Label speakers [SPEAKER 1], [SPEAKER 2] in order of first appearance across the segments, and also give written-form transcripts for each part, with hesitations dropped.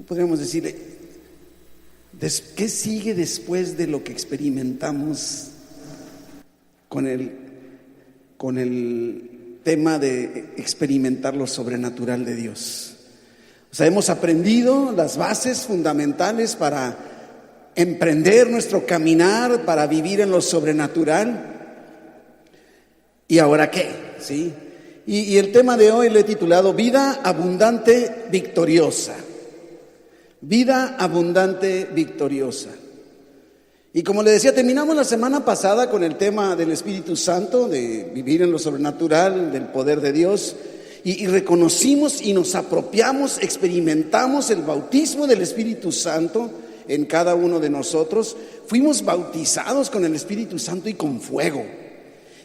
[SPEAKER 1] podríamos decirle, ¿qué sigue después de lo que experimentamos con el tema de experimentar lo sobrenatural de Dios? O sea, hemos aprendido las bases fundamentales para emprender nuestro caminar, para vivir en lo sobrenatural. ¿Y ahora qué? ¿Sí? Y el tema de hoy le he titulado Vida abundante victoriosa. Vida abundante victoriosa. Y como le decía, terminamos la semana pasada con el tema del Espíritu Santo, de vivir en lo sobrenatural, del poder de Dios, y reconocimos y nos apropiamos, experimentamos el bautismo del Espíritu Santo en cada uno de nosotros. Fuimos bautizados con el Espíritu Santo y con fuego.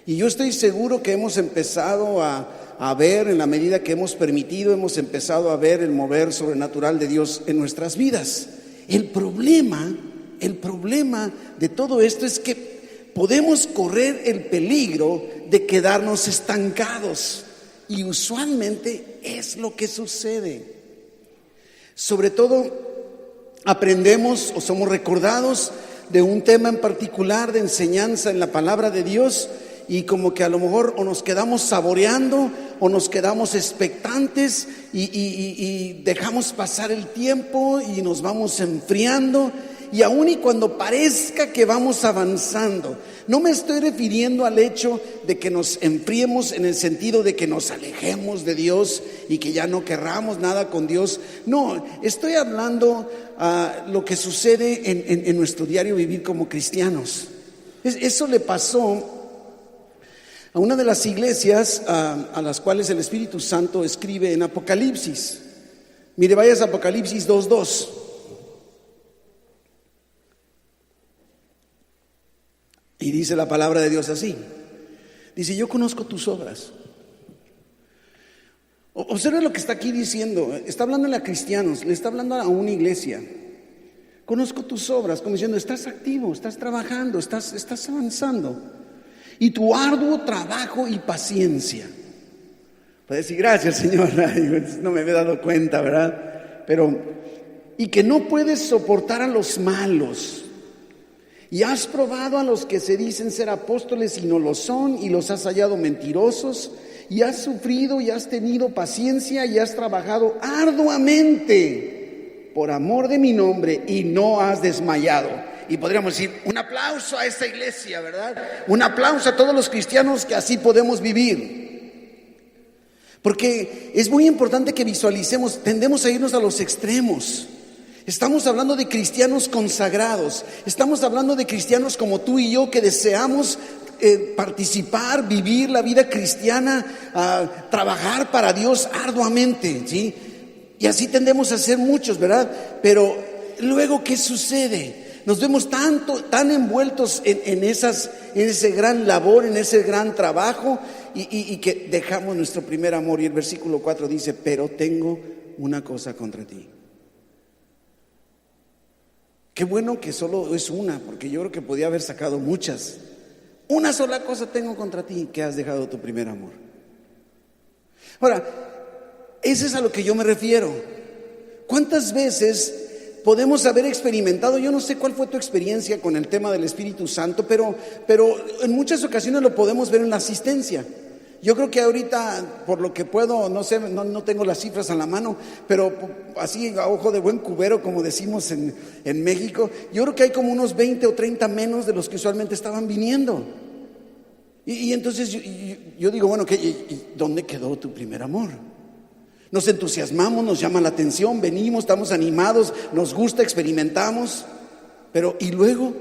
[SPEAKER 1] Y yo estoy seguro que hemos empezado a ver, en la medida que hemos permitido, hemos empezado a ver el mover sobrenatural de Dios en nuestras vidas. El problema de todo esto es que podemos correr el peligro de quedarnos estancados. Y usualmente es lo que sucede. Sobre todo aprendemos o somos recordados de un tema en particular de enseñanza en la palabra de Dios, y como que a lo mejor o nos quedamos saboreando o nos quedamos expectantes y dejamos pasar el tiempo y nos vamos enfriando. Y aun y cuando parezca que vamos avanzando, no me estoy refiriendo al hecho de que nos enfriemos en el sentido de que nos alejemos de Dios y que ya no querramos nada con Dios. No, estoy hablando lo que sucede en nuestro diario vivir como cristianos. Eso le pasó a una de las iglesias a las cuales el Espíritu Santo escribe en Apocalipsis. Mire, vayas a Apocalipsis 2:2. Y dice la palabra de Dios así. Dice: yo conozco tus obras. Observa lo que está aquí diciendo. Está hablando a cristianos, le está hablando a una iglesia. Conozco tus obras, como diciendo, estás activo, estás trabajando, estás avanzando. Y tu arduo trabajo y paciencia. Puedes decir, gracias, Señor. No me había dado cuenta, ¿verdad? Y que no puedes soportar a los malos. Y has probado a los que se dicen ser apóstoles y no lo son, y los has hallado mentirosos, y has sufrido y has tenido paciencia y has trabajado arduamente por amor de mi nombre y no has desmayado. Y podríamos decir, un aplauso a esta iglesia, ¿verdad? Un aplauso a todos los cristianos que así podemos vivir. Porque es muy importante que visualicemos, tendemos a irnos a los extremos. Estamos hablando de cristianos consagrados, estamos hablando de cristianos como tú y yo que deseamos participar, vivir la vida cristiana, trabajar para Dios arduamente, ¿sí? Y así tendemos a ser muchos, ¿verdad? Pero luego, ¿qué sucede? Nos vemos tan envueltos en ese gran labor, en ese gran trabajo, y que dejamos nuestro primer amor. Y el versículo 4 dice: pero tengo una cosa contra ti. Qué bueno que solo es una, porque yo creo que podía haber sacado muchas. Una sola cosa tengo contra ti, que has dejado tu primer amor. Ahora, eso es a lo que yo me refiero. ¿Cuántas veces podemos haber experimentado? Yo no sé cuál fue tu experiencia con el tema del Espíritu Santo, pero en muchas ocasiones lo podemos ver en la asistencia. Yo creo que ahorita, por lo que puedo, no sé, no tengo las cifras a la mano, pero así a ojo de buen cubero, como decimos en México, yo creo que hay como unos 20 o 30 menos de los que usualmente estaban viniendo. Y entonces yo digo, bueno, ¿y dónde quedó tu primer amor? Nos entusiasmamos, nos llama la atención, venimos, estamos animados, nos gusta, experimentamos, pero ¿y luego?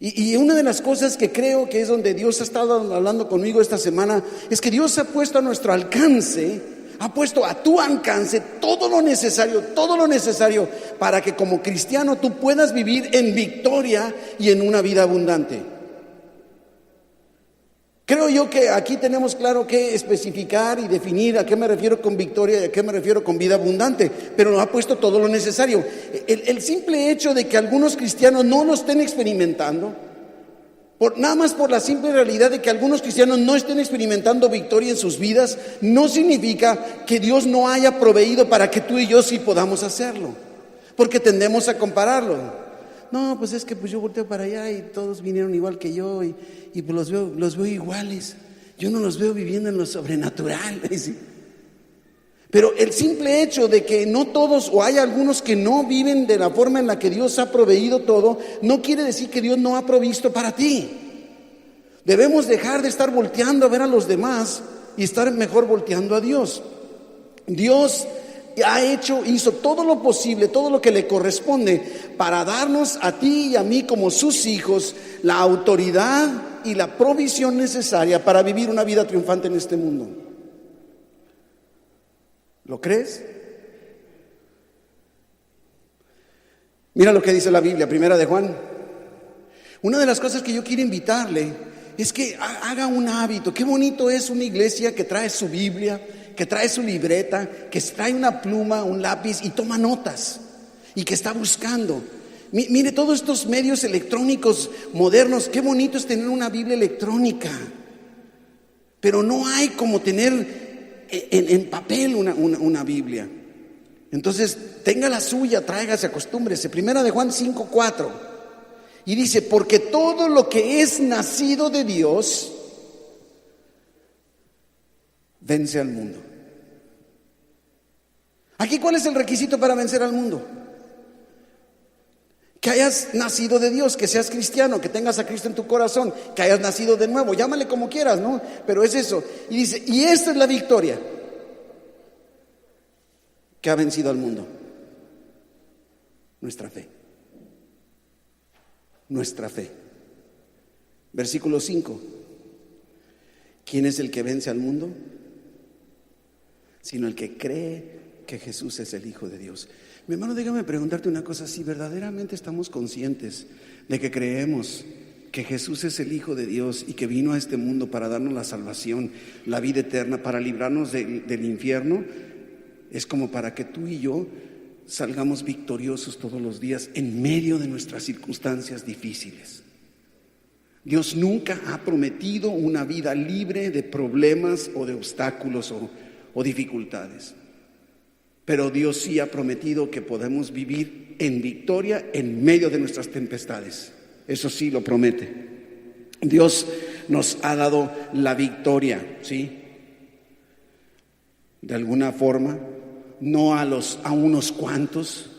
[SPEAKER 1] Y una de las cosas que creo que es donde Dios ha estado hablando conmigo esta semana es que Dios ha puesto a nuestro alcance, ha puesto a tu alcance todo lo necesario para que como cristiano tú puedas vivir en victoria y en una vida abundante. Creo yo que aquí tenemos claro que especificar y definir a qué me refiero con victoria y a qué me refiero con vida abundante, pero nos ha puesto todo lo necesario. El simple hecho de que algunos cristianos no lo estén experimentando, Nada más por la simple realidad de que algunos cristianos no estén experimentando victoria en sus vidas, no significa que Dios no haya proveído para que tú y yo sí podamos hacerlo. Porque tendemos a compararlo. No, pues es que yo volteo para allá y todos vinieron igual que yo y pues los veo iguales. Yo no los veo viviendo en lo sobrenatural. Pero el simple hecho de que no todos, o hay algunos que no viven de la forma en la que Dios ha proveído todo, no quiere decir que Dios no ha provisto para ti. Debemos dejar de estar volteando a ver a los demás y estar mejor volteando a Dios. Dios hizo todo lo posible, todo lo que le corresponde para darnos a ti y a mí como sus hijos la autoridad y la provisión necesaria para vivir una vida triunfante en este mundo. ¿Lo crees? Mira lo que dice la Biblia, Primera de Juan. Una de las cosas que yo quiero invitarle es que haga un hábito. Qué bonito es una iglesia que trae su Biblia, que trae su libreta, que trae una pluma, un lápiz y toma notas y que está buscando. Mire todos estos medios electrónicos modernos, qué bonito es tener una Biblia electrónica, pero no hay como tener en papel una Biblia. Entonces tenga la suya, tráigase, acostúmbrese. Primera de Juan 5:4 y dice: porque todo lo que es nacido de Dios vence al mundo. Aquí, ¿cuál es el requisito para vencer al mundo? Que hayas nacido de Dios, que seas cristiano, que tengas a Cristo en tu corazón, que hayas nacido de nuevo, llámale como quieras, ¿no? Pero es eso. Y dice, y esta es la victoria que ha vencido al mundo: nuestra fe. Nuestra fe. Versículo 5. ¿Quién es el que vence al mundo? Sino el que cree que Jesús es el Hijo de Dios. Mi hermano, déjame preguntarte una cosa: si verdaderamente estamos conscientes de que creemos que Jesús es el Hijo de Dios y que vino a este mundo para darnos la salvación, la vida eterna, para librarnos del infierno, es como para que tú y yo salgamos victoriosos todos los días en medio de nuestras circunstancias difíciles. Dios nunca ha prometido una vida libre de problemas o de obstáculos o dificultades. Pero Dios sí ha prometido que podemos vivir en victoria en medio de nuestras tempestades. Eso sí lo promete. Dios nos ha dado la victoria, ¿sí? De alguna forma, no a unos cuantos,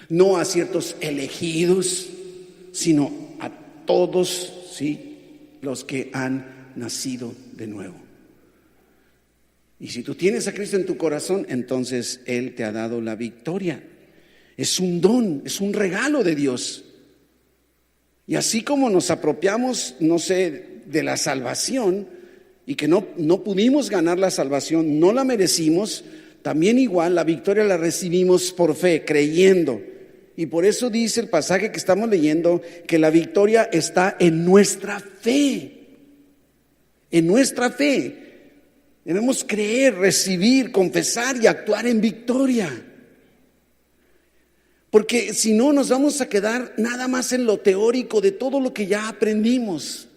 [SPEAKER 1] no a ciertos elegidos, sino a todos, ¿sí?, los que han nacido de nuevo. Y si tú tienes a Cristo en tu corazón, entonces Él te ha dado la victoria. Es un don, es un regalo de Dios. Y así como nos apropiamos, de la salvación, y que no pudimos ganar la salvación, no la merecimos, también igual la victoria la recibimos por fe, creyendo. Y por eso dice el pasaje que estamos leyendo, que la victoria está en nuestra fe. En nuestra fe. Debemos creer, recibir, confesar y actuar en victoria. Porque si no, nos vamos a quedar nada más en lo teórico de todo lo que ya aprendimos.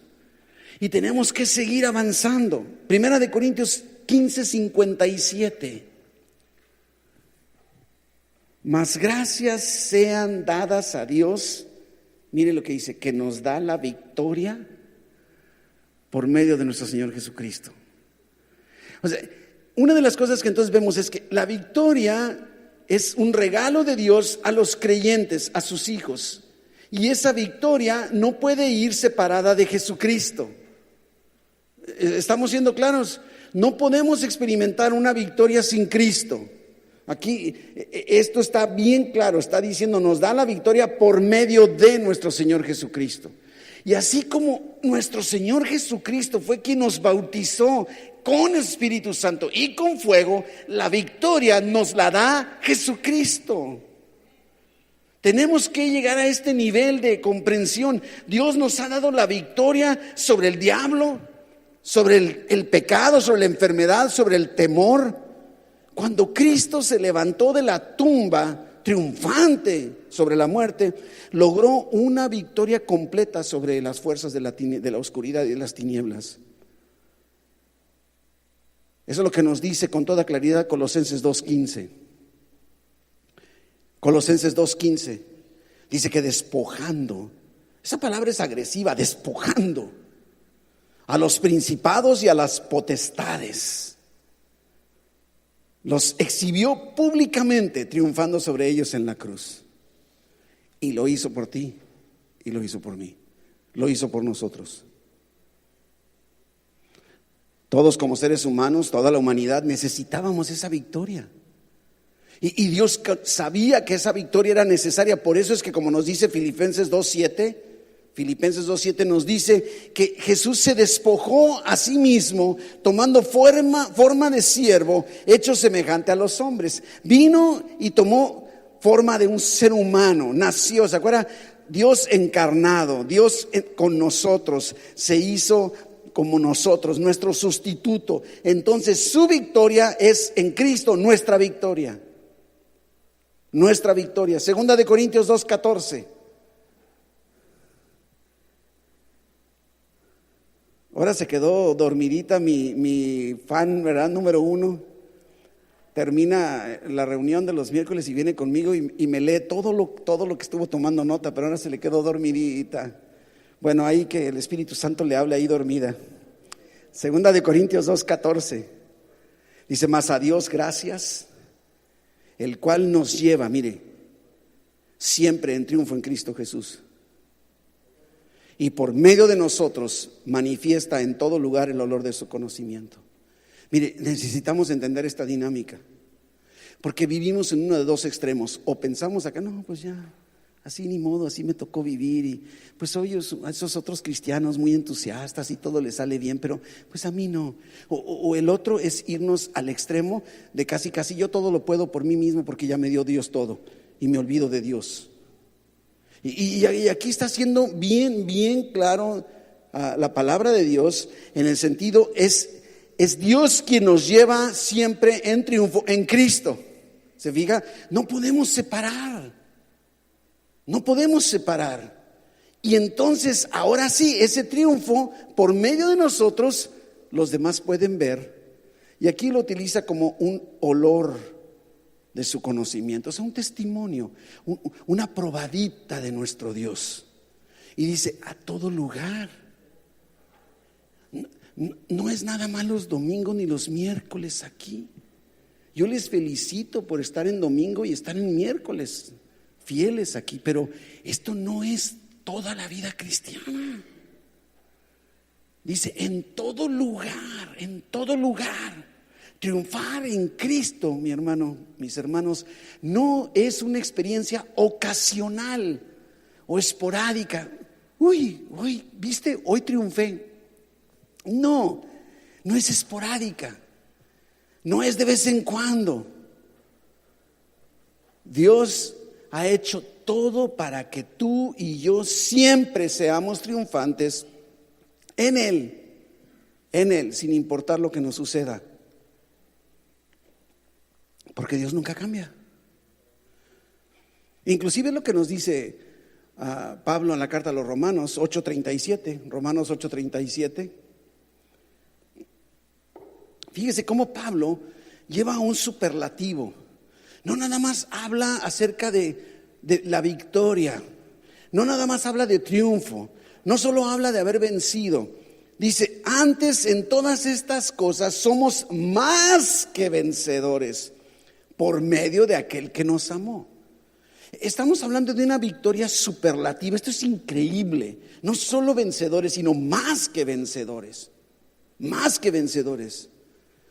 [SPEAKER 1] Y tenemos que seguir avanzando. Primera de Corintios 15:57. Mas gracias sean dadas a Dios. Mire lo que dice, que nos da la victoria por medio de nuestro Señor Jesucristo. O sea, una de las cosas que entonces vemos es que la victoria es un regalo de Dios a los creyentes, a sus hijos. Y esa victoria no puede ir separada de Jesucristo. ¿Estamos siendo claros? No podemos experimentar una victoria sin Cristo. Aquí esto está bien claro, está diciendo, nos da la victoria por medio de nuestro Señor Jesucristo. Y así como nuestro Señor Jesucristo fue quien nos bautizó con Espíritu Santo y con fuego, la victoria nos la da Jesucristo. Tenemos que llegar a este nivel de comprensión. Dios nos ha dado la victoria sobre el diablo, sobre el pecado, sobre la enfermedad, sobre el temor. Cuando Cristo se levantó de la tumba, triunfante sobre la muerte, logró una victoria completa sobre las fuerzas de la oscuridad y de las tinieblas. Eso es lo que nos dice con toda claridad Colosenses 2:15. Colosenses 2:15 dice que despojando, esa palabra es agresiva, despojando a los principados y a las potestades, los exhibió públicamente, triunfando sobre ellos en la cruz. Y lo hizo por ti, y lo hizo por mí, lo hizo por nosotros. Todos como seres humanos, toda la humanidad necesitábamos esa victoria. Y Dios sabía que esa victoria era necesaria. Por eso es que, como nos dice Filipenses 2:7 nos dice que Jesús se despojó a sí mismo, tomando forma de siervo, hecho semejante a los hombres. Vino y tomó forma de un ser humano, nació, ¿se acuerda? Dios encarnado, Dios con nosotros, se hizo como nosotros, nuestro sustituto. Entonces su victoria es en Cristo, nuestra victoria. Nuestra victoria. Segunda de Corintios 2:14. Ahora se quedó dormidita mi fan, ¿verdad? Número 1. Termina la reunión de los miércoles y viene conmigo y me lee todo lo que estuvo tomando nota, pero ahora se le quedó dormidita. Bueno, ahí que el Espíritu Santo le hable ahí dormida. Segunda de Corintios 2:14. Dice: mas a Dios gracias, el cual nos lleva, mire, siempre en triunfo en Cristo Jesús. Y por medio de nosotros manifiesta en todo lugar el olor de su conocimiento. Mire, necesitamos entender esta dinámica, porque vivimos en uno de dos extremos. O pensamos acá, no, pues ya, así ni modo, así me tocó vivir. Y pues oye, esos otros cristianos muy entusiastas y todo les sale bien, pero pues a mí no. O el otro es irnos al extremo de casi yo todo lo puedo por mí mismo, porque ya me dio Dios todo y me olvido de Dios. Y aquí está siendo bien claro la palabra de Dios, en el sentido, es Dios quien nos lleva siempre en triunfo en Cristo. ¿Se fija? No podemos separar. Y entonces, ahora sí, ese triunfo, por medio de nosotros, los demás pueden ver. Y aquí lo utiliza como un olor de su conocimiento, o sea, un testimonio, una probadita de nuestro Dios. Y dice: a todo lugar. No es nada más los domingos ni los miércoles aquí. Yo les felicito por estar en domingo y estar en miércoles fieles aquí, pero esto no es toda la vida cristiana. Dice: en todo lugar. Triunfar en Cristo, mi hermano, mis hermanos, no es una experiencia ocasional o esporádica. Uy, ¿viste? Hoy triunfé. No es esporádica, no es de vez en cuando. Dios ha hecho todo para que tú y yo siempre seamos triunfantes en Él, sin importar lo que nos suceda. Porque Dios nunca cambia. Inclusive lo que nos dice Pablo en la carta a los Romanos 8:37. Fíjese cómo Pablo lleva un superlativo. No nada más habla acerca de la victoria, no nada más habla de triunfo, no solo habla de haber vencido. Dice: antes en todas estas cosas somos más que vencedores por medio de aquel que nos amó. Estamos hablando de una victoria superlativa. Esto es increíble. No solo vencedores, sino más que vencedores. Más que vencedores.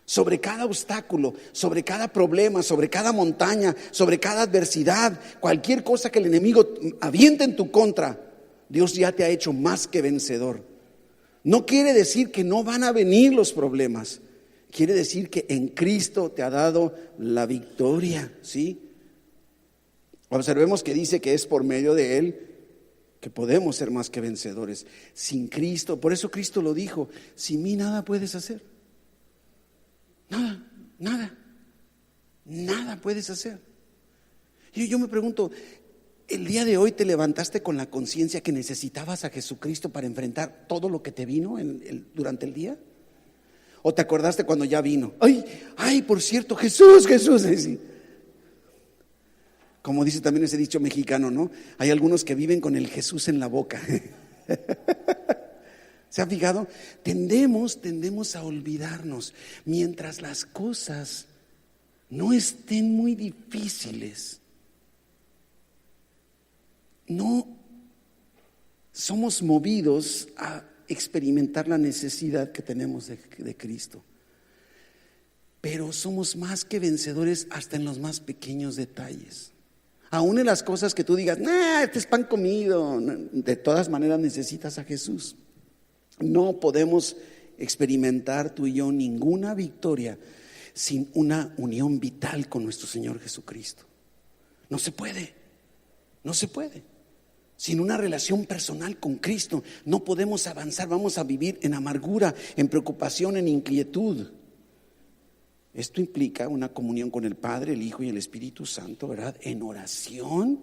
[SPEAKER 1] Sobre cada obstáculo, sobre cada problema, sobre cada montaña, sobre cada adversidad, cualquier cosa que el enemigo aviente en tu contra, Dios ya te ha hecho más que vencedor. No quiere decir que no van a venir los problemas. Quiere decir que en Cristo te ha dado la victoria, ¿sí? Observemos que dice que es por medio de Él que podemos ser más que vencedores. Sin Cristo, por eso Cristo lo dijo: sin mí nada puedes hacer. Nada puedes hacer. Yo me pregunto, ¿el día de hoy te levantaste con la conciencia que necesitabas a Jesucristo para enfrentar todo lo que te vino durante el día? ¿O te acordaste cuando ya vino? Ay, por cierto, Jesús. Sí. Como dice también ese dicho mexicano, ¿no? Hay algunos que viven con el Jesús en la boca. ¿Se ha fijado? Tendemos a olvidarnos. Mientras las cosas no estén muy difíciles, no somos movidos a experimentar la necesidad que tenemos de Cristo. Pero somos más que vencedores hasta en los más pequeños detalles. Aún en las cosas que tú digas, este es pan comido, de todas maneras necesitas a Jesús. No podemos experimentar tú y yo ninguna victoria sin una unión vital con nuestro Señor Jesucristo. No se puede. Sin una relación personal con Cristo no podemos avanzar. Vamos a vivir en amargura, en preocupación, en inquietud. Esto implica una comunión con el Padre, el Hijo y el Espíritu Santo, ¿verdad? En oración,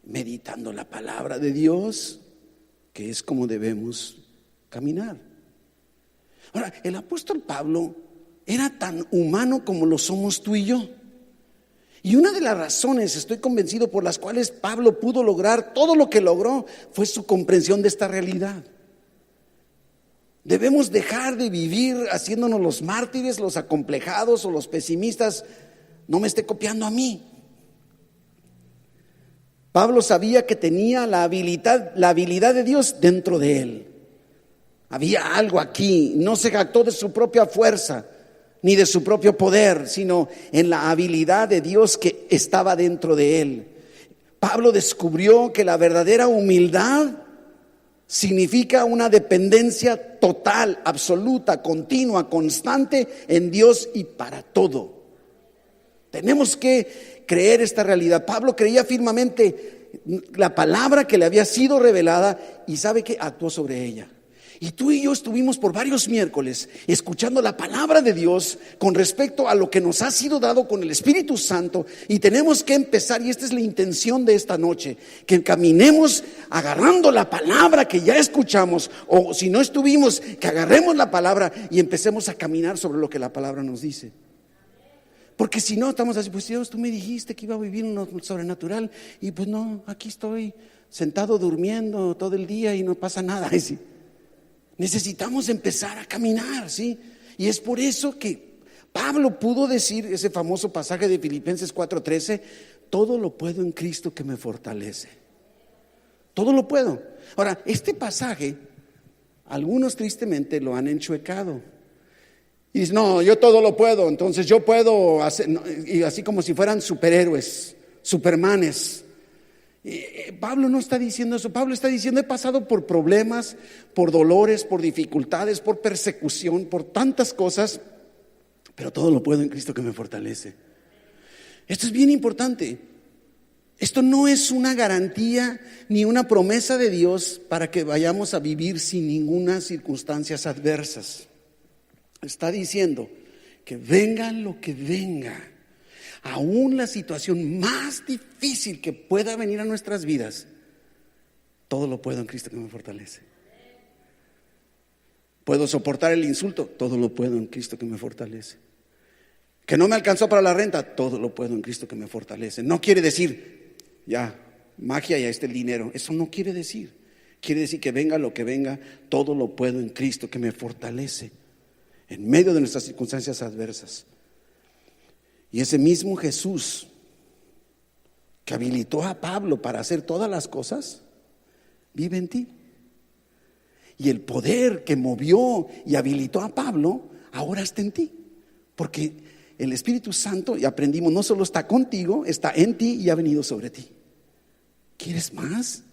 [SPEAKER 1] meditando la palabra de Dios, que es como debemos caminar. Ahora, el apóstol Pablo era tan humano como lo somos tú y yo. Y una de las razones, estoy convencido, por las cuales Pablo pudo lograr todo lo que logró, fue su comprensión de esta realidad. Debemos dejar de vivir haciéndonos los mártires, los acomplejados o los pesimistas. No me esté copiando a mí. Pablo sabía que tenía la habilidad de Dios dentro de él. Había algo aquí. No se jactó de su propia fuerza ni de su propio poder, sino en la habilidad de Dios que estaba dentro de él. Pablo descubrió que la verdadera humildad significa una dependencia total, absoluta, continua, constante en Dios y para todo. Tenemos que creer esta realidad. Pablo creía firmemente la palabra que le había sido revelada y sabe que actuó sobre ella. Y tú y yo estuvimos por varios miércoles escuchando la palabra de Dios con respecto a lo que nos ha sido dado con el Espíritu Santo, y tenemos que empezar, y esta es la intención de esta noche, que caminemos agarrando la palabra que ya escuchamos, o si no estuvimos, que agarremos la palabra y empecemos a caminar sobre lo que la palabra nos dice. Porque si no, estamos así, pues Dios, tú me dijiste que iba a vivir lo sobrenatural, y pues no, aquí estoy sentado durmiendo todo el día y no pasa nada. ¿Sí? Necesitamos empezar a caminar, ¿sí? Y es por eso que Pablo pudo decir ese famoso pasaje de Filipenses 4:13, todo lo puedo en Cristo que me fortalece. Todo lo puedo. Ahora, este pasaje, algunos tristemente lo han enchuecado. Y dicen, no, yo todo lo puedo, entonces yo puedo hacer, y así como si fueran superhéroes, supermanes. Pablo no está diciendo eso. Pablo está diciendo, he pasado por problemas, por dolores, por dificultades, por persecución, por tantas cosas, pero todo lo puedo en Cristo que me fortalece. Esto es bien importante. Esto no es una garantía ni una promesa de Dios para que vayamos a vivir sin ninguna circunstancias adversas. Está diciendo que venga lo que venga, aún la situación más difícil que pueda venir a nuestras vidas, todo lo puedo en Cristo que me fortalece. Puedo soportar el insulto, todo lo puedo en Cristo que me fortalece. Que no me alcanzó para la renta, todo lo puedo en Cristo que me fortalece. No quiere decir, ya, magia, ya está el dinero. Eso no quiere decir. Quiere decir que venga lo que venga, todo lo puedo en Cristo que me fortalece en medio de nuestras circunstancias adversas. Y ese mismo Jesús que habilitó a Pablo para hacer todas las cosas, vive en ti. Y el poder que movió y habilitó a Pablo, ahora está en ti. Porque el Espíritu Santo, y aprendimos, no solo está contigo, está en ti y ha venido sobre ti. ¿Quieres más?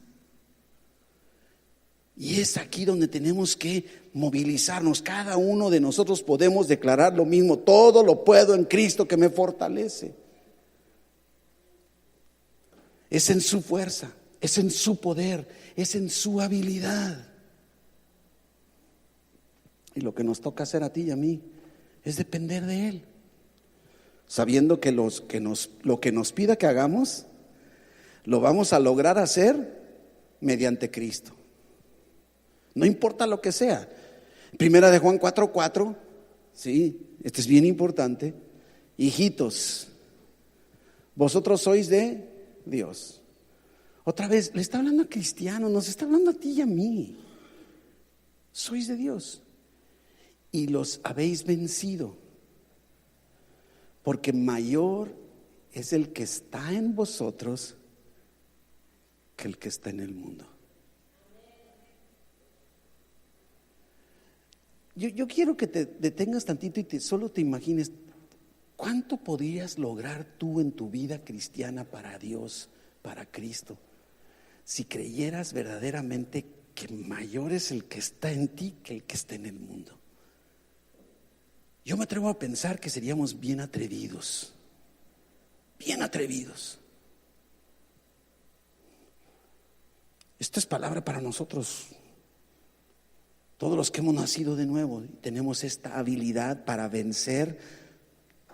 [SPEAKER 1] Y es aquí donde tenemos que movilizarnos. Cada uno de nosotros podemos declarar lo mismo: todo lo puedo en Cristo que me fortalece. Es en su fuerza, es en su poder, es en su habilidad. Y lo que nos toca hacer a ti y a mí es depender de Él, sabiendo que lo que nos pida que hagamos Lo vamos a lograr hacer mediante Cristo. No importa lo que sea. Primera de Juan 4:4, sí, este es bien importante. Hijitos, vosotros sois de Dios. Otra vez, le está hablando a cristianos, nos está hablando a ti y a mí. Sois de Dios y los habéis vencido, porque mayor es el que está en vosotros que el que está en el mundo. Yo quiero que te detengas tantito y solo te imagines cuánto podrías lograr tú en tu vida cristiana para Dios, para Cristo, si creyeras verdaderamente que mayor es el que está en ti que el que está en el mundo. Yo me atrevo a pensar que seríamos bien atrevidos, bien atrevidos. Esta es palabra para nosotros, todos los que hemos nacido de nuevo. Tenemos esta habilidad para vencer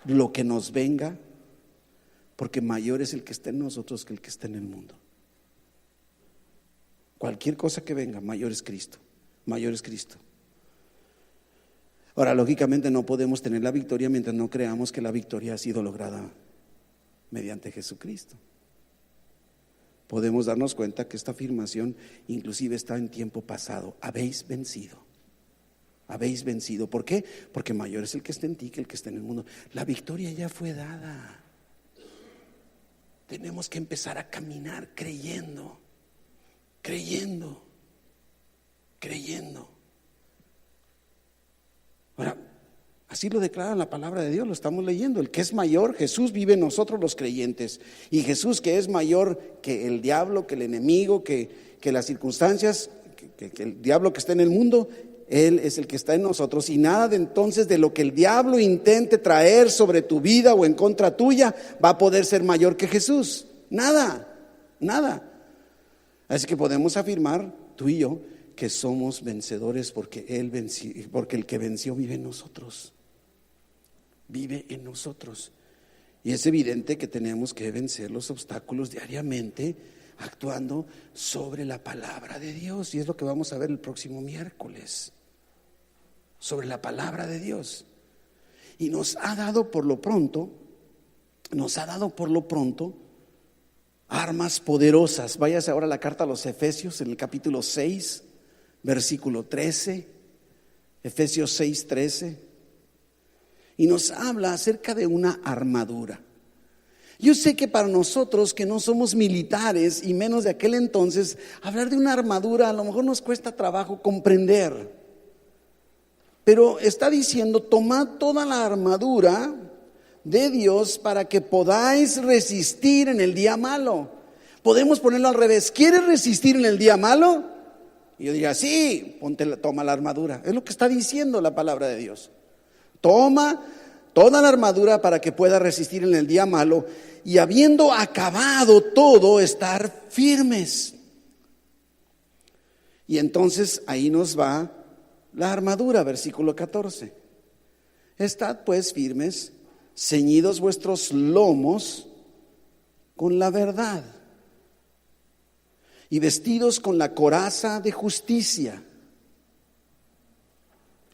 [SPEAKER 1] lo que nos venga, porque mayor es el que está en nosotros que el que está en el mundo. Cualquier cosa que venga, mayor es Cristo, mayor es Cristo. Ahora, lógicamente no podemos tener la victoria mientras no creamos que la victoria ha sido lograda mediante Jesucristo. Podemos darnos cuenta que esta afirmación inclusive está en tiempo pasado. Habéis vencido. Habéis vencido. ¿Por qué? Porque mayor es el que está en ti que el que está en el mundo. La victoria ya fue dada. Tenemos que empezar a caminar creyendo. Creyendo. Ahora, así lo declara la palabra de Dios, lo estamos leyendo. El que es mayor, Jesús, vive en nosotros los creyentes. Y Jesús, que es mayor que el diablo, que el enemigo, que las circunstancias, que el diablo que está en el mundo, Él es el que está en nosotros. Y nada de entonces de lo que el diablo intente traer sobre tu vida o en contra tuya va a poder ser mayor que Jesús. Nada. Así que podemos afirmar, tú y yo, que somos vencedores porque Él venció, porque el que venció vive en nosotros. Vive en nosotros. Y es evidente que tenemos que vencer los obstáculos diariamente, actuando sobre la palabra de Dios. Y es lo que vamos a ver el próximo miércoles. Sobre la palabra de Dios. Y nos ha dado por lo pronto armas poderosas. Váyase ahora a la carta a los Efesios en el capítulo 6, versículo 13. Efesios 6, 13. Y nos habla acerca de una armadura. Yo sé que para nosotros que no somos militares y menos de aquel entonces, hablar de una armadura a lo mejor nos cuesta trabajo comprender. Pero está diciendo, tomad toda la armadura de Dios para que podáis resistir en el día malo. Podemos ponerlo al revés. ¿Quieres resistir en el día malo? Y yo diría, sí, toma la armadura. Es lo que está diciendo la palabra de Dios. Toma toda la armadura para que puedas resistir en el día malo y habiendo acabado todo, estar firmes. Y entonces ahí nos va la armadura, versículo 14. Estad pues firmes, ceñidos vuestros lomos con la verdad y vestidos con la coraza de justicia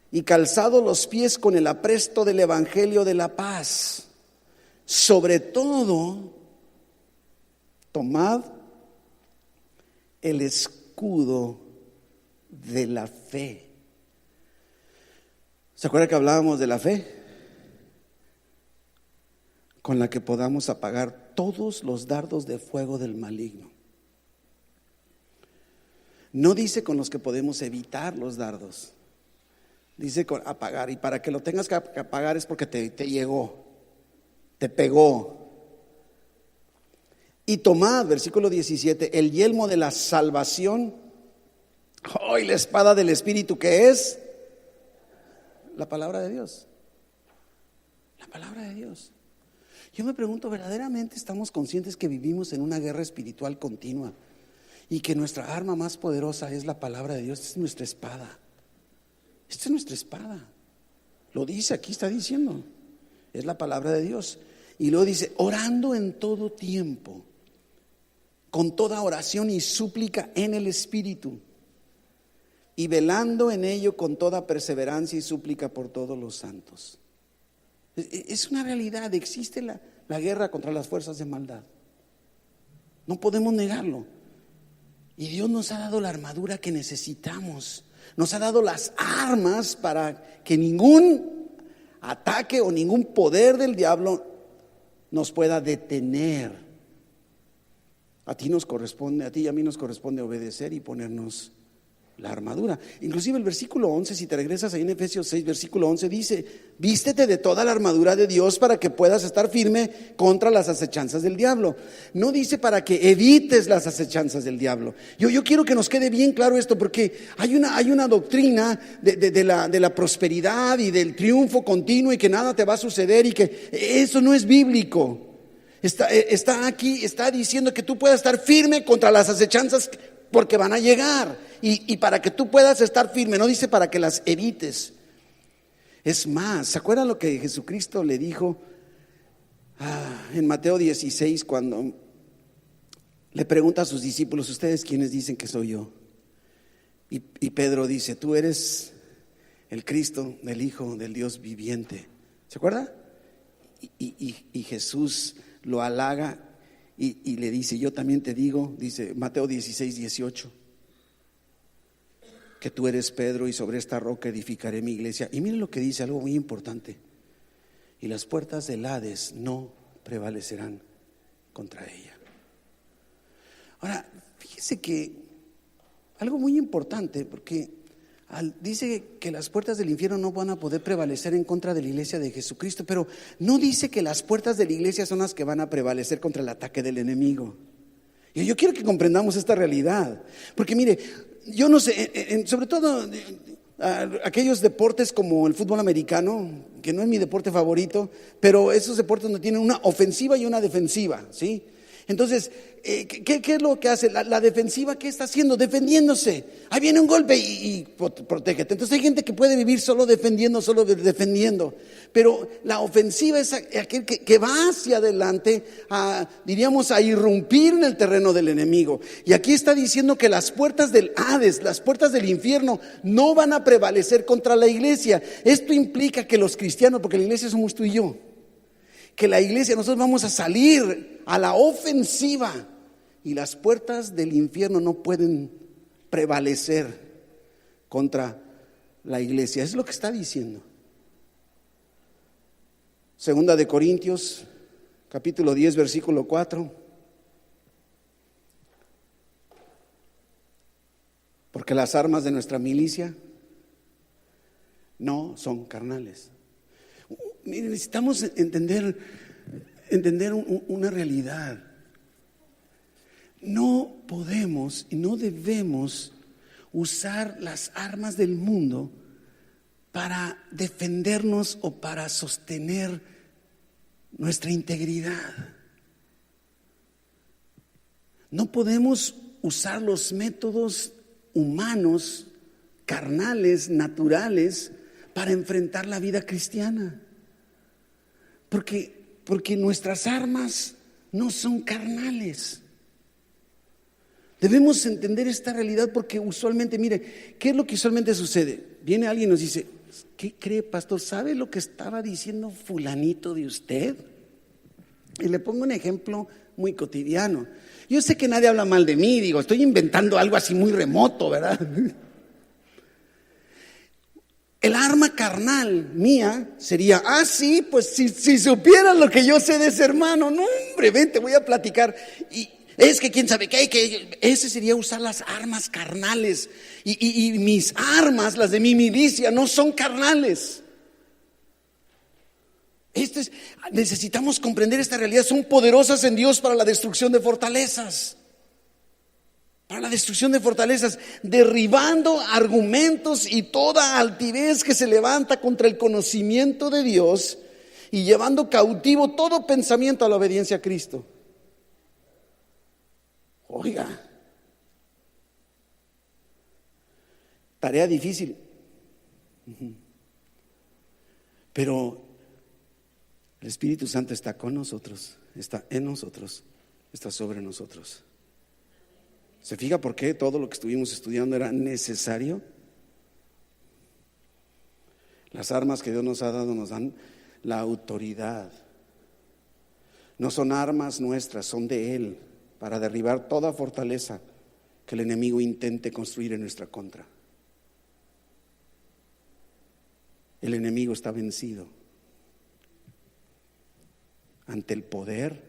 [SPEAKER 1] y calzados los pies con el apresto del evangelio de la paz. Sobre todo, tomad el escudo de la fe. ¿Se acuerda que hablábamos de la fe? Con la que podamos apagar todos los dardos de fuego del maligno. No dice con los que podemos evitar los dardos. Dice con apagar. Y para que lo tengas que apagar es porque te llegó, te pegó. Y tomad, versículo 17, el yelmo de la salvación. Y la espada del Espíritu, que es la palabra de Dios. La palabra de Dios. Yo me pregunto, ¿verdaderamente estamos conscientes que vivimos en una guerra espiritual continua? Y que nuestra arma más poderosa es la palabra de Dios. Esta es nuestra espada. Esta es nuestra espada. Lo dice, aquí está diciendo. Es la palabra de Dios. Y luego dice, orando en todo tiempo con toda oración y súplica en el Espíritu, y velando en ello con toda perseverancia y súplica por todos los santos. Es una realidad, existe la guerra contra las fuerzas de maldad. No podemos negarlo. Y Dios nos ha dado la armadura que necesitamos. Nos ha dado las armas para que ningún ataque o ningún poder del diablo nos pueda detener. A ti y a mí nos corresponde obedecer y ponernos la armadura. Inclusive el versículo 11, si te regresas ahí en Efesios 6, versículo 11 dice: vístete de toda la armadura de Dios para que puedas estar firme contra las acechanzas del diablo. No dice para que evites las acechanzas del diablo. Yo quiero que nos quede bien claro esto, porque hay una doctrina de la prosperidad y del triunfo continuo y que nada te va a suceder, y que eso no es bíblico. Está aquí, está diciendo que tú puedas estar firme contra las acechanzas, porque van a llegar, y para que tú puedas estar firme, no dice para que las evites. Es más, ¿se acuerdan lo que Jesucristo le dijo en Mateo 16, cuando le pregunta a sus discípulos: ¿ustedes quiénes dicen que soy yo? Y Pedro dice: tú eres el Cristo, el Hijo del Dios viviente. ¿Se acuerda? Y Jesús lo halaga y le dice: yo también te digo, dice Mateo 16, 18, que tú eres Pedro, y sobre esta roca edificaré mi iglesia. Y miren lo que dice, algo muy importante: y las puertas del Hades no prevalecerán contra ella. Ahora, fíjese que algo muy importante, porque dice que las puertas del infierno no van a poder prevalecer en contra de la iglesia de Jesucristo, pero no dice que las puertas de la iglesia son las que van a prevalecer contra el ataque del enemigo. Y yo quiero que comprendamos esta realidad, porque mire, yo no sé, sobre todo aquellos deportes como el fútbol americano, que no es mi deporte favorito, pero esos deportes no tienen una ofensiva y una defensiva, ¿sí? Entonces, ¿qué es lo que hace? La defensiva, ¿qué está haciendo? Defendiéndose. Ahí viene un golpe y protégete. Entonces hay gente que puede vivir solo defendiendo. Pero la ofensiva es aquel que va hacia adelante, diríamos, a irrumpir en el terreno del enemigo. Y aquí está diciendo que las puertas del Hades, las puertas del infierno, no van a prevalecer contra la iglesia. Esto implica que los cristianos, porque la iglesia somos tú y yo, que la iglesia, nosotros vamos a salir a la ofensiva, y las puertas del infierno no pueden prevalecer contra la iglesia. Es lo que está diciendo. Segunda de Corintios, capítulo 10, versículo 4. Porque las armas de nuestra milicia no son carnales. Miren, necesitamos entender una realidad. No podemos y no debemos usar las armas del mundo para defendernos o para sostener nuestra integridad. No podemos usar los métodos humanos, carnales, naturales, para enfrentar la vida cristiana. Porque nuestras armas no son carnales. Debemos entender esta realidad, porque usualmente, mire, ¿qué es lo que usualmente sucede? Viene alguien y nos dice: ¿qué cree, pastor? ¿Sabe lo que estaba diciendo fulanito de usted? Y le pongo un ejemplo muy cotidiano. Yo sé que nadie habla mal de mí, digo, estoy inventando algo así muy remoto, ¿verdad? El arma carnal mía sería: sí, pues si supieran lo que yo sé de ese hermano, no, hombre, ven, te voy a platicar. Y es que quién sabe qué, que ese sería usar las armas carnales. Y mis armas, las de mi milicia, no son carnales. Necesitamos comprender esta realidad. Son poderosas en Dios para la destrucción de fortalezas. Para la destrucción de fortalezas, derribando argumentos y toda altivez que se levanta contra el conocimiento de Dios, y llevando cautivo todo pensamiento a la obediencia a Cristo. Oiga, tarea difícil, pero el Espíritu Santo está con nosotros, está en nosotros, está sobre nosotros. ¿Se fija por qué todo lo que estuvimos estudiando era necesario? Las armas que Dios nos ha dado nos dan la autoridad. No son armas nuestras, son de Él, para derribar toda fortaleza que el enemigo intente construir en nuestra contra. El enemigo está vencido ante el poder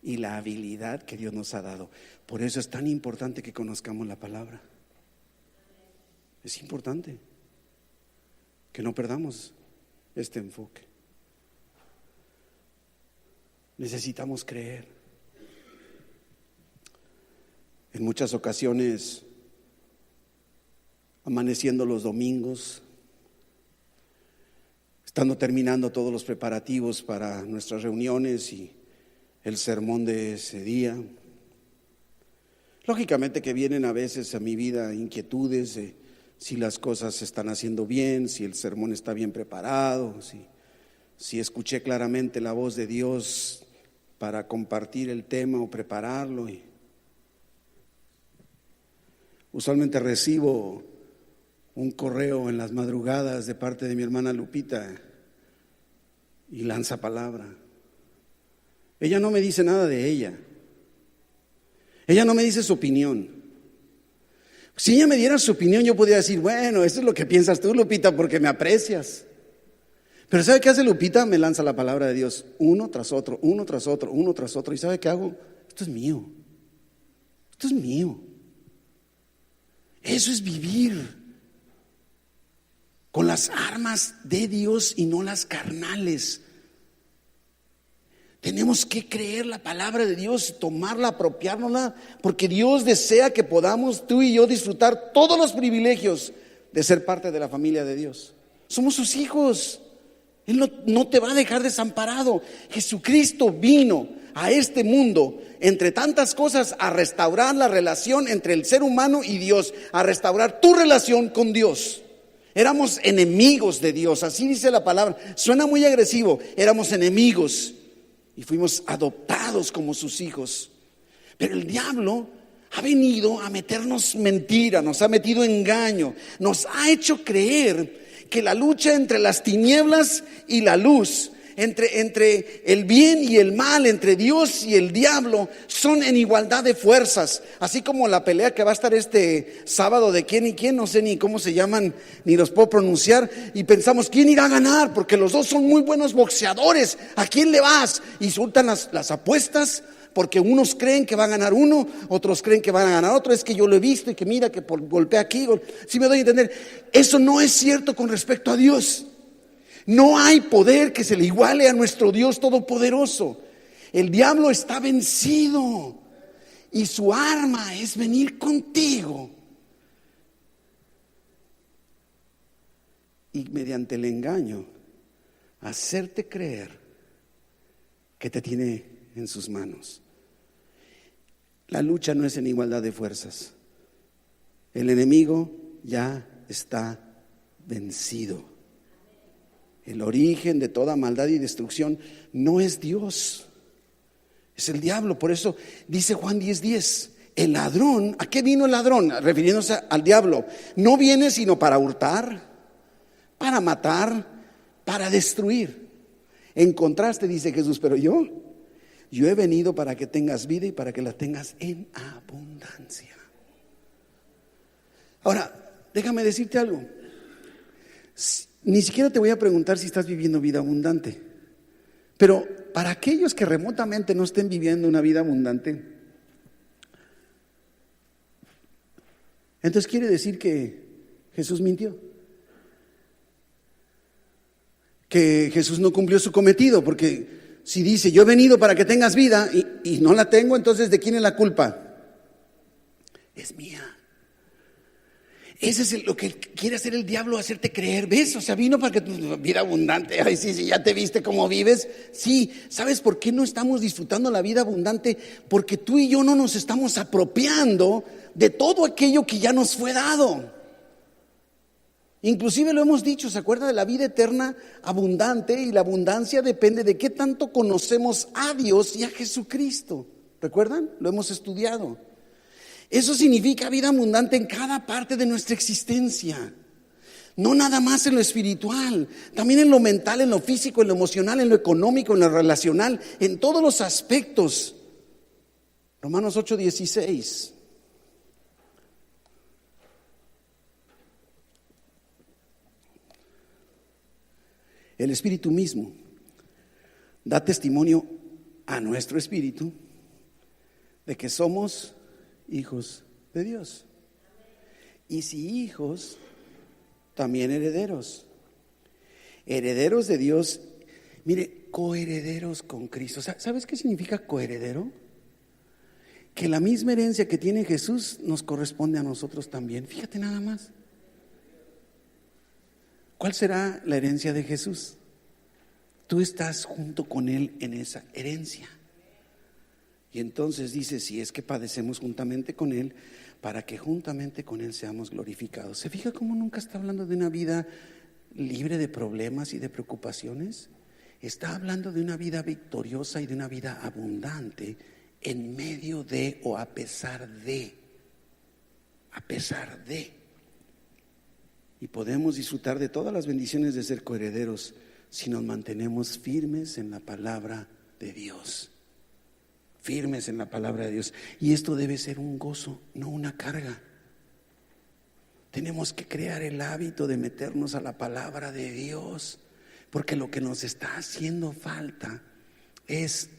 [SPEAKER 1] y la habilidad que Dios nos ha dado. Por eso es tan importante que conozcamos la palabra. Es importante que no perdamos este enfoque. Necesitamos creer. En muchas ocasiones, amaneciendo los domingos, estando terminando todos los preparativos para nuestras reuniones y el sermón de ese día, lógicamente que vienen a veces a mi vida inquietudes de si las cosas se están haciendo bien, si el sermón está bien preparado, si escuché claramente la voz de Dios para compartir el tema o prepararlo. Y usualmente recibo un correo en las madrugadas de parte de mi hermana Lupita y lanza palabra. Ella no me dice nada de ella. Ella no me dice su opinión. Si ella me diera su opinión, yo podría decir, bueno, eso es lo que piensas tú, Lupita, porque me aprecias. Pero ¿sabe qué hace Lupita? Me lanza la palabra de Dios, uno tras otro, uno tras otro, uno tras otro. ¿Y sabe qué hago? Esto es mío. Esto es mío. Eso es vivir con las armas de Dios y no las carnales. Tenemos que creer la palabra de Dios, tomarla, apropiárnosla, porque Dios desea que podamos tú y yo disfrutar todos los privilegios de ser parte de la familia de Dios. Somos sus hijos. Él no te va a dejar desamparado. Jesucristo vino a este mundo, entre tantas cosas, a restaurar la relación entre el ser humano y Dios, a restaurar tu relación con Dios. Éramos enemigos de Dios, así dice la palabra. Suena muy agresivo, éramos enemigos y fuimos adoptados como sus hijos. Pero el diablo ha venido a meternos mentira, nos ha metido engaño, nos ha hecho creer que la lucha entre las tinieblas y la luz, entre el bien y el mal, entre Dios y el diablo, son en igualdad de fuerzas. Así como la pelea que va a estar este sábado de quién y quién, no sé ni cómo se llaman, ni los puedo pronunciar, y pensamos quién irá a ganar, porque los dos son muy buenos boxeadores. ¿A quién le vas? Y sueltan las apuestas, porque unos creen que va a ganar uno, otros creen que van a ganar otro. Es que yo lo he visto y que mira que golpea aquí. Si me doy a entender, eso no es cierto con respecto a Dios. No hay poder que se le iguale a nuestro Dios todopoderoso. El diablo está vencido y su arma es venir contigo y mediante el engaño hacerte creer que te tiene en sus manos. La lucha no es en igualdad de fuerzas. El enemigo ya está vencido. El origen de toda maldad y destrucción no es Dios, es el diablo. Por eso dice Juan 10:10, el ladrón, ¿a qué vino el ladrón? Refiriéndose al diablo. No viene sino para hurtar, para matar, para destruir. En contraste dice Jesús, pero yo he venido para que tengas vida y para que la tengas en abundancia. Ahora, déjame decirte algo. Ni siquiera te voy a preguntar si estás viviendo vida abundante, pero para aquellos que remotamente no estén viviendo una vida abundante, entonces quiere decir que Jesús mintió, que Jesús no cumplió su cometido, porque si dice yo he venido para que tengas vida y no la tengo, entonces ¿de quién es la culpa? Es mía. Ese es lo que quiere hacer el diablo, hacerte creer. ¿Ves? O sea, vino para que tu vida abundante. Ay, sí, ya te viste cómo vives. Sí, ¿sabes por qué no estamos disfrutando la vida abundante? Porque tú y yo no nos estamos apropiando de todo aquello que ya nos fue dado. Inclusive lo hemos dicho, ¿se acuerda de la vida eterna abundante? Y la abundancia depende de qué tanto conocemos a Dios y a Jesucristo. ¿Recuerdan? Lo hemos estudiado. Eso significa vida abundante en cada parte de nuestra existencia. No nada más en lo espiritual, también en lo mental, en lo físico, en lo emocional, en lo económico, en lo relacional, en todos los aspectos. Romanos 8:16. El Espíritu mismo da testimonio a nuestro espíritu de que somos hijos de Dios. Y si hijos, también herederos. Herederos de Dios, mire, coherederos con Cristo. ¿Sabes qué significa coheredero? Que la misma herencia que tiene Jesús nos corresponde a nosotros también. Fíjate nada más. ¿Cuál será la herencia de Jesús? Tú estás junto con Él en esa herencia. Y entonces dice, si es que padecemos juntamente con Él, para que juntamente con Él seamos glorificados. ¿Se fija cómo nunca está hablando de una vida libre de problemas y de preocupaciones? Está hablando de una vida victoriosa y de una vida abundante en medio de o a pesar de. A pesar de. Y podemos disfrutar de todas las bendiciones de ser coherederos si nos mantenemos firmes en la palabra de Dios. Firmes en la palabra de Dios. Y esto debe ser un gozo, no una carga. Tenemos que crear el hábito de meternos a la palabra de Dios, porque lo que nos está haciendo falta es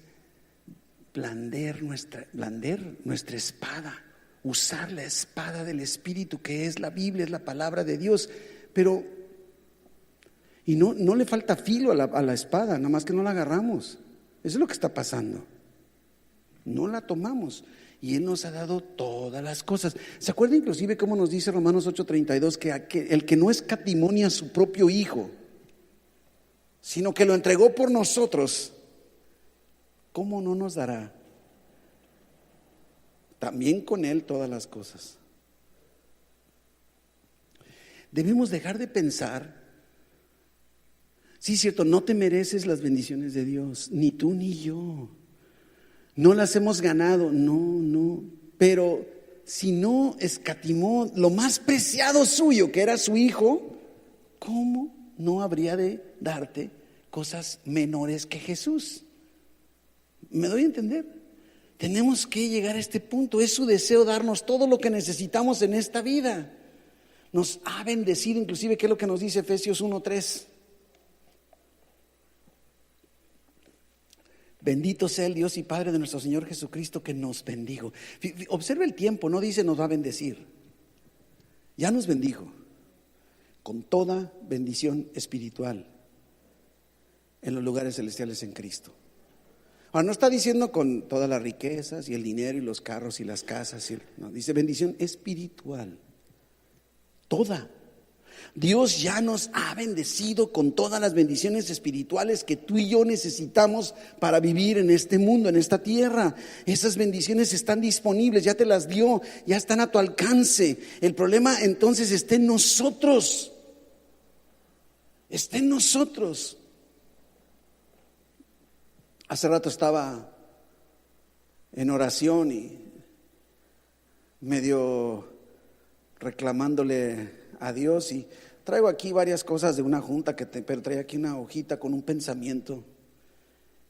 [SPEAKER 1] blandir nuestra espada, usar la espada del Espíritu, que es la Biblia, es la palabra de Dios. Pero y no le falta filo a la espada, nada más que no la agarramos. Eso es lo que está pasando. No la tomamos. Y Él nos ha dado todas las cosas. ¿Se acuerda inclusive cómo nos dice Romanos 8:32? Que el que no escatimonia a su propio Hijo, sino que lo entregó por nosotros, ¿cómo no nos dará también con Él todas las cosas? Debemos dejar de pensar, sí, cierto, no te mereces las bendiciones de Dios, ni tú ni yo. No las hemos ganado, no. Pero si no escatimó lo más preciado suyo, que era su Hijo, ¿cómo no habría de darte cosas menores que Jesús? ¿Me doy a entender? Tenemos que llegar a este punto. Es su deseo darnos todo lo que necesitamos en esta vida. Nos ha bendecido, inclusive, ¿qué es lo que nos dice Efesios 1:3? Bendito sea el Dios y Padre de nuestro Señor Jesucristo, que nos bendijo. Observe el tiempo, no dice nos va a bendecir. Ya nos bendijo con toda bendición espiritual en los lugares celestiales en Cristo. Ahora, no está diciendo con todas las riquezas y el dinero y los carros y las casas. No, dice bendición espiritual. Toda. Dios ya nos ha bendecido con todas las bendiciones espirituales que tú y yo necesitamos para vivir en este mundo, en esta tierra. Esas bendiciones están disponibles, ya te las dio, ya están a tu alcance. El problema entonces está en nosotros. Está en nosotros. Hace rato estaba en oración y medio reclamándole a Dios, y traigo aquí varias cosas de una junta pero traigo aquí una hojita con un pensamiento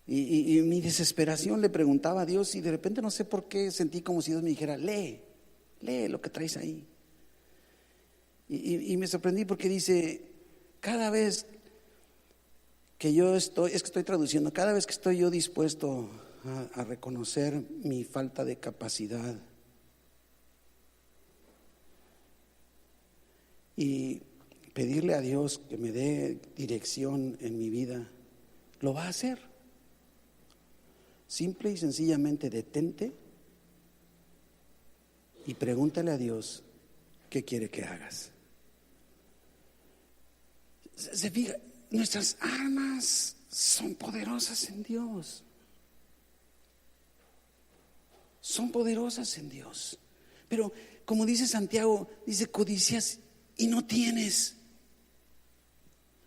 [SPEAKER 1] y mi desesperación le preguntaba a Dios, y de repente no sé por qué sentí como si Dios me dijera: lee lo que traes ahí. Y me sorprendí porque dice: cada vez que yo estoy traduciendo, cada vez que estoy yo dispuesto a reconocer mi falta de capacidad y pedirle a Dios que me dé dirección en mi vida, lo va a hacer. Simple y sencillamente detente y pregúntale a Dios qué quiere que hagas. Se fija, nuestras armas son poderosas en Dios. Son poderosas en Dios. Pero como dice Santiago, dice: codicias y no tienes.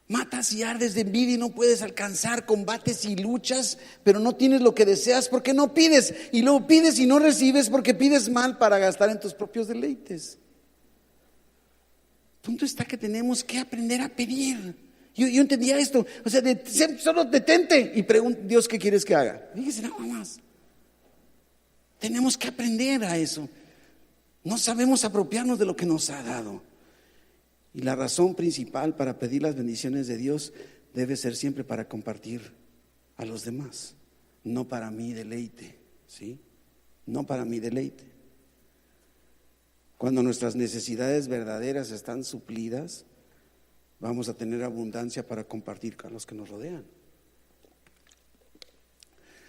[SPEAKER 1] Matas y ardes de envidia y no puedes alcanzar, combates y luchas, pero no tienes lo que deseas porque no pides. Y luego pides y no recibes porque pides mal para gastar en tus propios deleites. El punto está que tenemos que aprender a pedir. Yo entendía esto, o sea, solo detente y pregunta, Dios, ¿qué quieres que haga? Fíjese nada más. Tenemos que aprender a eso. No sabemos apropiarnos de lo que nos ha dado. Y la razón principal para pedir las bendiciones de Dios debe ser siempre para compartir a los demás, no para mi deleite, ¿sí? No para mi deleite. Cuando nuestras necesidades verdaderas están suplidas, vamos a tener abundancia para compartir con los que nos rodean.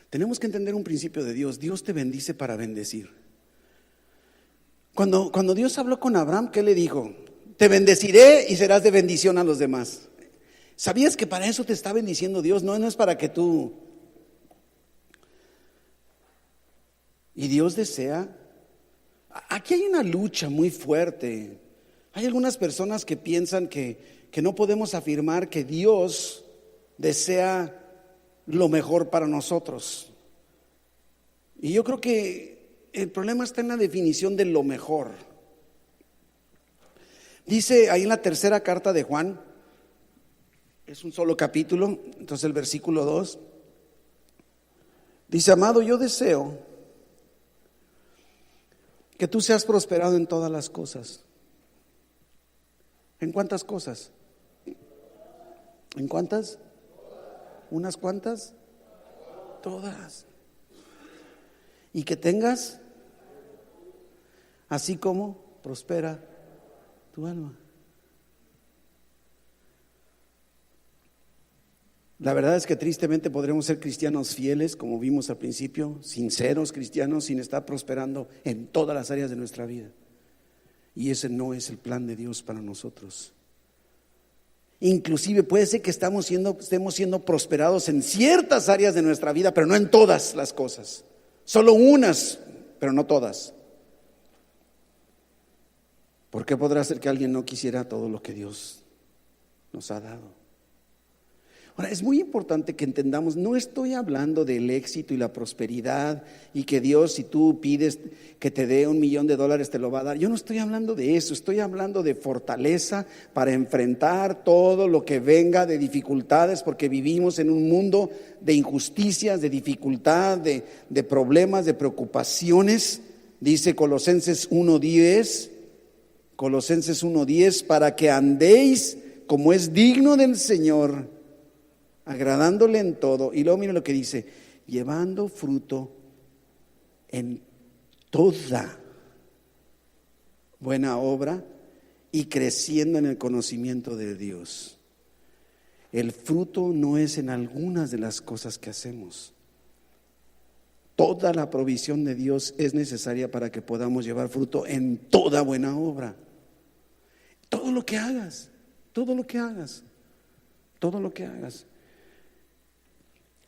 [SPEAKER 1] Tenemos que entender un principio de Dios. Dios te bendice para bendecir. Cuando Dios habló con Abraham, ¿qué le dijo? Te bendeciré y serás de bendición a los demás. ¿Sabías que para eso te está bendiciendo Dios? No es para que tú. Y Dios desea. Aquí hay una lucha muy fuerte. Hay algunas personas que piensan que no podemos afirmar que Dios desea lo mejor para nosotros. Y yo creo que el problema está en la definición de lo mejor. Dice ahí en la tercera carta de Juan, es un solo capítulo, entonces el versículo 2, dice: amado, yo deseo que tú seas prosperado en todas las cosas. ¿En cuántas cosas? ¿En cuántas? ¿Unas cuantas? Todas. Y que tengas, así como prospera tu alma. La verdad es que tristemente podremos ser cristianos fieles, como vimos al principio, sinceros cristianos, sin estar prosperando en todas las áreas de nuestra vida. Y ese no es el plan de Dios para nosotros. Inclusive puede ser que estemos siendo prosperados en ciertas áreas de nuestra vida, pero no en todas las cosas. Solo unas, pero no todas. ¿Por qué podrá ser que alguien no quisiera todo lo que Dios nos ha dado? Ahora, es muy importante que entendamos, no estoy hablando del éxito y la prosperidad y que Dios, si tú pides que te dé $1,000,000 te lo va a dar. Yo no estoy hablando de eso, estoy hablando de fortaleza para enfrentar todo lo que venga de dificultades, porque vivimos en un mundo de injusticias, de dificultad, de problemas, de preocupaciones. Dice Colosenses 1:10, para que andéis como es digno del Señor, agradándole en todo. Y luego mira lo que dice: llevando fruto en toda buena obra y creciendo en el conocimiento de Dios. El fruto no es en algunas de las cosas que hacemos. Toda la provisión de Dios es necesaria para que podamos llevar fruto en toda buena obra. Todo lo que hagas, todo lo que hagas, todo lo que hagas.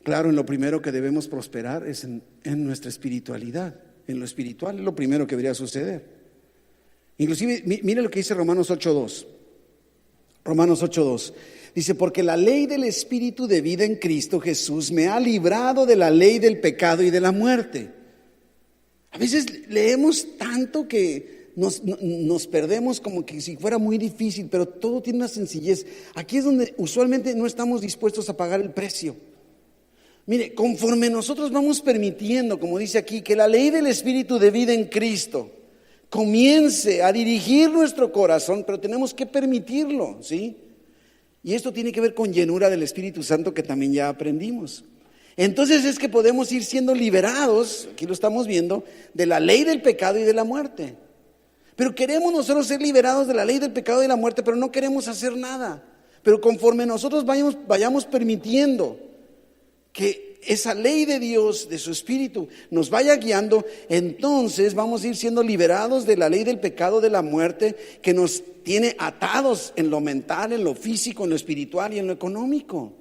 [SPEAKER 1] Claro, en lo primero que debemos prosperar es en nuestra espiritualidad. En lo espiritual es lo primero que debería suceder. Inclusive, mire lo que dice Romanos 8:2. Romanos 8:2. Dice: porque la ley del Espíritu de vida en Cristo Jesús me ha librado de la ley del pecado y de la muerte. A veces leemos tanto que nos perdemos como que si fuera muy difícil, pero todo tiene una sencillez. Aquí es donde usualmente no estamos dispuestos a pagar el precio. Mire, conforme nosotros vamos permitiendo, como dice aquí, que la ley del Espíritu de vida en Cristo comience a dirigir nuestro corazón, pero tenemos que permitirlo, ¿sí? Y esto tiene que ver con llenura del Espíritu Santo, que también ya aprendimos. Entonces es que podemos ir siendo liberados, aquí lo estamos viendo, de la ley del pecado y de la muerte. Pero queremos nosotros ser liberados de la ley del pecado y de la muerte, pero no queremos hacer nada. Pero conforme nosotros vayamos permitiendo que esa ley de Dios, de su Espíritu, nos vaya guiando, entonces vamos a ir siendo liberados de la ley del pecado, de la muerte, que nos tiene atados en lo mental, en lo físico, en lo espiritual y en lo económico.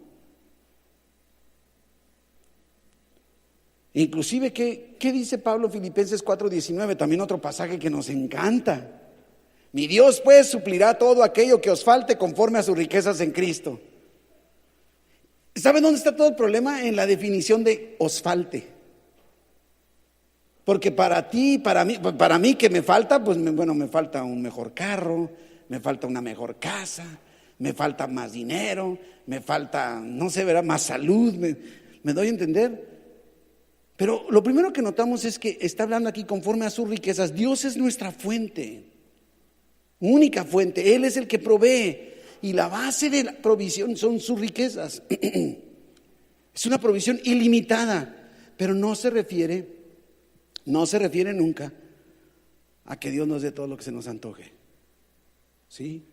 [SPEAKER 1] Inclusive, ¿qué dice Pablo en Filipenses 4:19? También otro pasaje que nos encanta. Mi Dios pues suplirá todo aquello que os falte conforme a sus riquezas en Cristo. ¿Sabe dónde está todo el problema? En la definición de os falte. Porque para ti, para mí que me falta, pues me falta un mejor carro, me falta una mejor casa, me falta más dinero, me falta, no sé, ¿verdad?, más salud, me doy a entender. Pero lo primero que notamos es que está hablando aquí conforme a sus riquezas. Dios es nuestra fuente, única fuente. Él es el que provee y la base de la provisión son sus riquezas. Es una provisión ilimitada, pero no se refiere nunca a que Dios nos dé todo lo que se nos antoje. ¿Sí?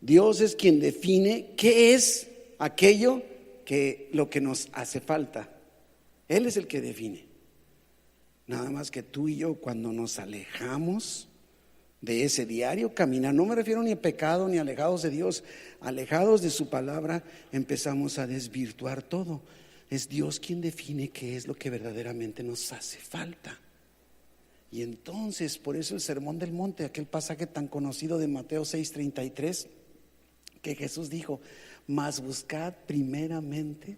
[SPEAKER 1] Dios es quien define qué es aquello que lo que nos hace falta. Él es el que define. Nada más que tú y yo, cuando nos alejamos de ese diario caminar, no me refiero ni a pecado ni alejados de Dios, alejados de su palabra, empezamos a desvirtuar todo. Es Dios quien define qué es lo que verdaderamente nos hace falta. Y entonces, por eso el Sermón del Monte, aquel pasaje tan conocido de Mateo 6:33, que Jesús dijo: mas buscad primeramente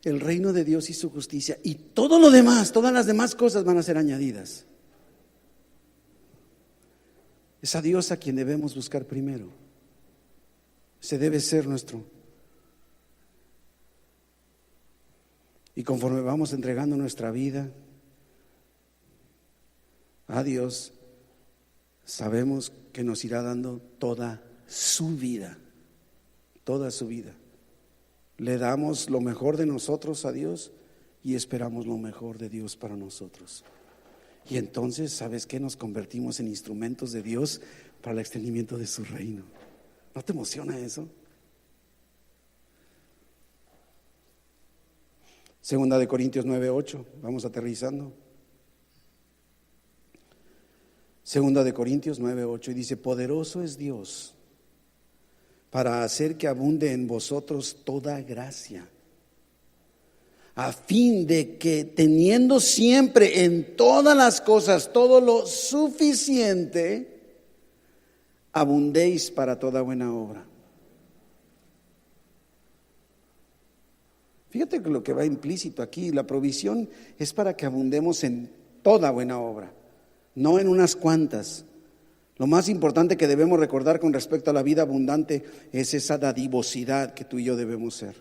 [SPEAKER 1] el reino de Dios y su justicia, y todo lo demás, todas las demás cosas van a ser añadidas. Es a Dios a quien debemos buscar primero. Ese debe ser nuestro. Y conforme vamos entregando nuestra vida a Dios, sabemos que nos irá dando toda su vida, toda su vida. Le damos lo mejor de nosotros a Dios y esperamos lo mejor de Dios para nosotros. Y entonces, ¿sabes qué? Nos convertimos en instrumentos de Dios para el extendimiento de su reino. ¿No te emociona eso? Segunda de Corintios 9:8, vamos aterrizando. Segunda de Corintios 9:8, y dice: poderoso es Dios para hacer que abunde en vosotros toda gracia, a fin de que, teniendo siempre en todas las cosas todo lo suficiente, abundéis para toda buena obra. Fíjate que lo que va implícito aquí, la provisión es para que abundemos en toda buena obra, no en unas cuantas. Lo más importante que debemos recordar con respecto a la vida abundante es esa dadivosidad que tú y yo debemos ser.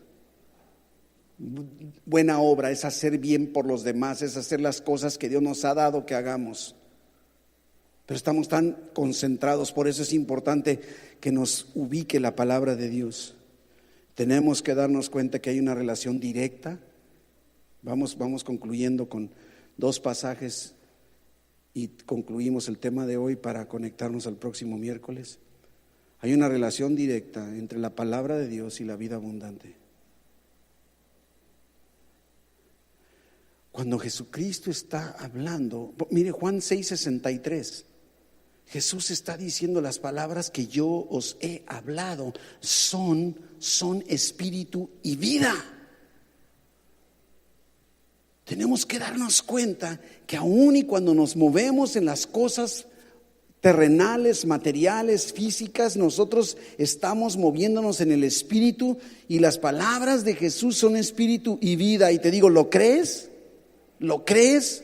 [SPEAKER 1] Buena obra es hacer bien por los demás, es hacer las cosas que Dios nos ha dado que hagamos. Pero estamos tan concentrados, por eso es importante que nos ubique la palabra de Dios. Tenemos que darnos cuenta que hay una relación directa. Vamos concluyendo con dos pasajes y concluimos el tema de hoy para conectarnos al próximo miércoles. Hay una relación directa entre la palabra de Dios y la vida abundante. Cuando Jesucristo está hablando, mire Juan 6:63, Jesús está diciendo: las palabras que yo os he hablado son espíritu y vida. Tenemos que darnos cuenta que aun y cuando nos movemos en las cosas terrenales, materiales, físicas, nosotros estamos moviéndonos en el espíritu, y las palabras de Jesús son espíritu y vida. Y te digo, ¿lo crees? ¿Lo crees?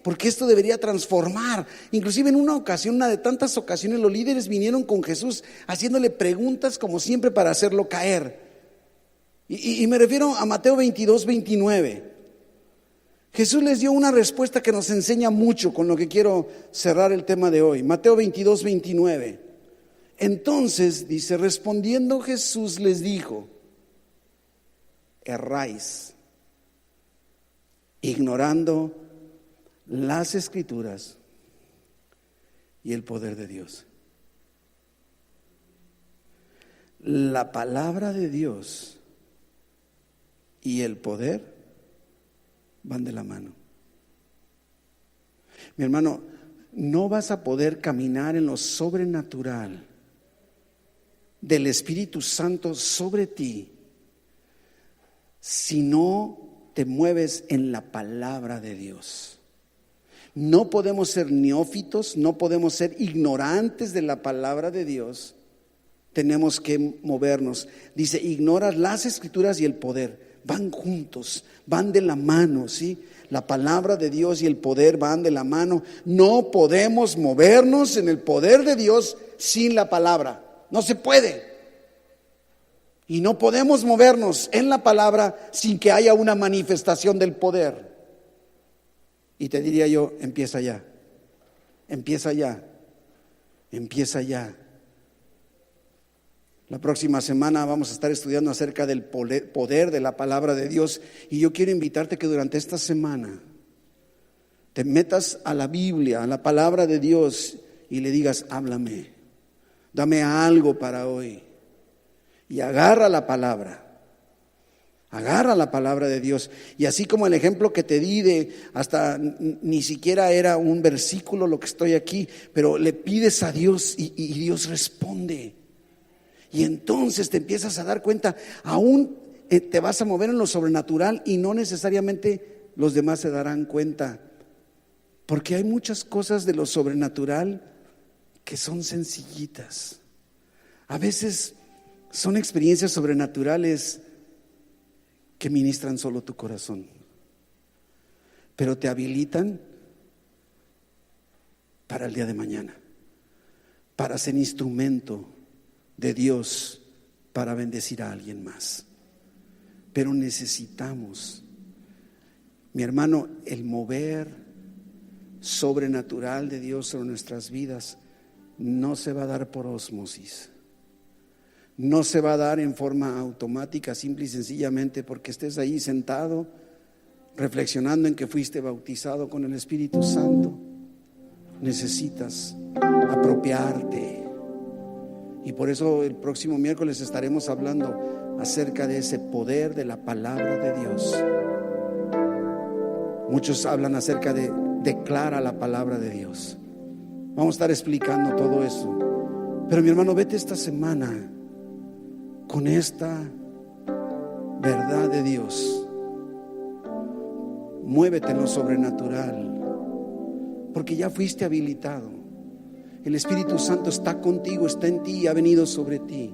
[SPEAKER 1] Porque esto debería transformar. Inclusive en una ocasión, una de tantas ocasiones, los líderes vinieron con Jesús haciéndole preguntas como siempre para hacerlo caer. Y me refiero a Mateo 22:29. Jesús les dio una respuesta que nos enseña mucho, con lo que quiero cerrar el tema de hoy. Mateo 22:29. Entonces, dice, respondiendo Jesús les dijo: erráis, ignorando las Escrituras y el poder de Dios. La palabra de Dios y el poder van de la mano. Mi hermano, no vas a poder caminar en lo sobrenatural del Espíritu Santo sobre ti si no te mueves en la palabra de Dios. No podemos ser neófitos, no podemos ser ignorantes de la palabra de Dios tenemos que movernos. Dice, ignoras las Escrituras y el poder. Van juntos, van de la mano, ¿sí? La palabra de Dios y el poder van de la mano. No podemos movernos en el poder de Dios sin la palabra. No se puede. Y no podemos movernos en la palabra sin que haya una manifestación del poder. Y te diría yo, empieza ya. Empieza ya. Empieza ya. La próxima semana vamos a estar estudiando acerca del poder de la palabra de Dios. Y yo quiero invitarte que durante esta semana te metas a la Biblia, a la palabra de Dios, y le digas, háblame, dame algo para hoy. Y agarra la palabra de Dios. Y así como el ejemplo que te di de hasta ni siquiera era un versículo lo que estoy aquí, pero le pides a Dios y Dios responde. Y entonces te empiezas a dar cuenta, aún te vas a mover en lo sobrenatural y no necesariamente los demás se darán cuenta. Porque hay muchas cosas de lo sobrenatural que son sencillitas. A veces son experiencias sobrenaturales que ministran solo tu corazón, pero te habilitan para el día de mañana, para ser instrumento de Dios para bendecir a alguien más. Pero necesitamos, mi hermano, el mover sobrenatural de Dios sobre nuestras vidas no se va a dar por ósmosis. No se va a dar en forma automática, simple y sencillamente porque estés ahí sentado reflexionando en que fuiste bautizado con el Espíritu Santo. Necesitas apropiarte. Y por eso el próximo miércoles estaremos hablando acerca de ese poder de la palabra de Dios. Muchos hablan acerca de declara la palabra de Dios. Vamos a estar explicando todo eso. Pero mi hermano, vete esta semana con esta verdad de Dios. Muévete en lo sobrenatural, porque ya fuiste habilitado. El Espíritu Santo está contigo, está en ti y ha venido sobre ti.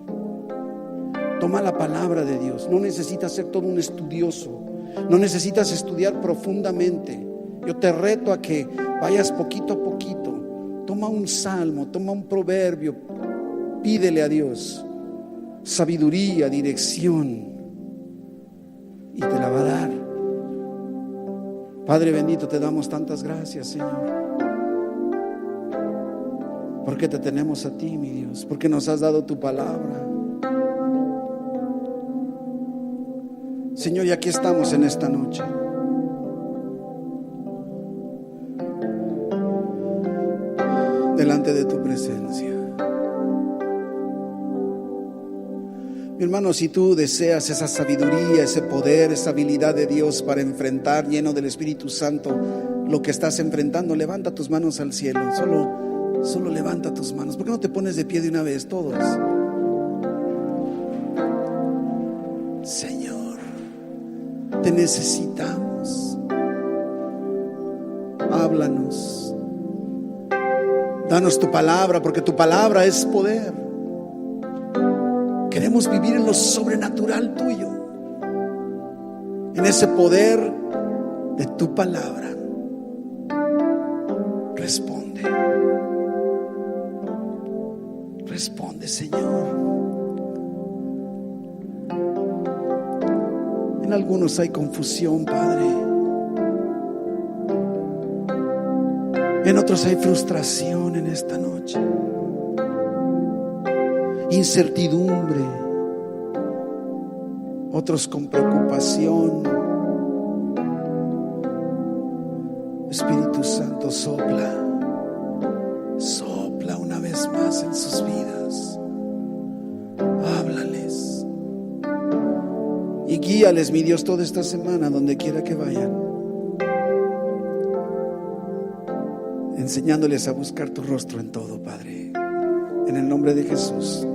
[SPEAKER 1] Toma la palabra de Dios. No necesitas ser todo un estudioso, no necesitas estudiar profundamente. Yo te reto a que vayas poquito a poquito. Toma un salmo, toma un proverbio, pídele a Dios sabiduría, dirección, y te la va a dar. Padre bendito, te damos tantas gracias, Señor, porque te tenemos a ti, mi Dios, porque nos has dado tu palabra. Señor, y aquí estamos en esta noche. Delante de tu presencia. Mi hermano, si tú deseas esa sabiduría, ese poder, esa habilidad de Dios para enfrentar, lleno del Espíritu Santo, lo que estás enfrentando, levanta tus manos al cielo. Solo levanta tus manos. ¿Por qué no te pones de pie de una vez todos? Señor, te necesitamos. Háblanos. Danos tu palabra, porque tu palabra es poder. Queremos vivir en lo sobrenatural tuyo, en ese poder de tu palabra. Responde. Responde, Señor. En algunos hay confusión, Padre. En otros hay frustración en esta noche. Incertidumbre. Otros con preocupación. Espíritu Santo, sopla una vez más en sus vidas. Háblales y guíales, mi Dios, toda esta semana donde quiera que vayan, enseñándoles a buscar tu rostro en todo, Padre, en el nombre de Jesús.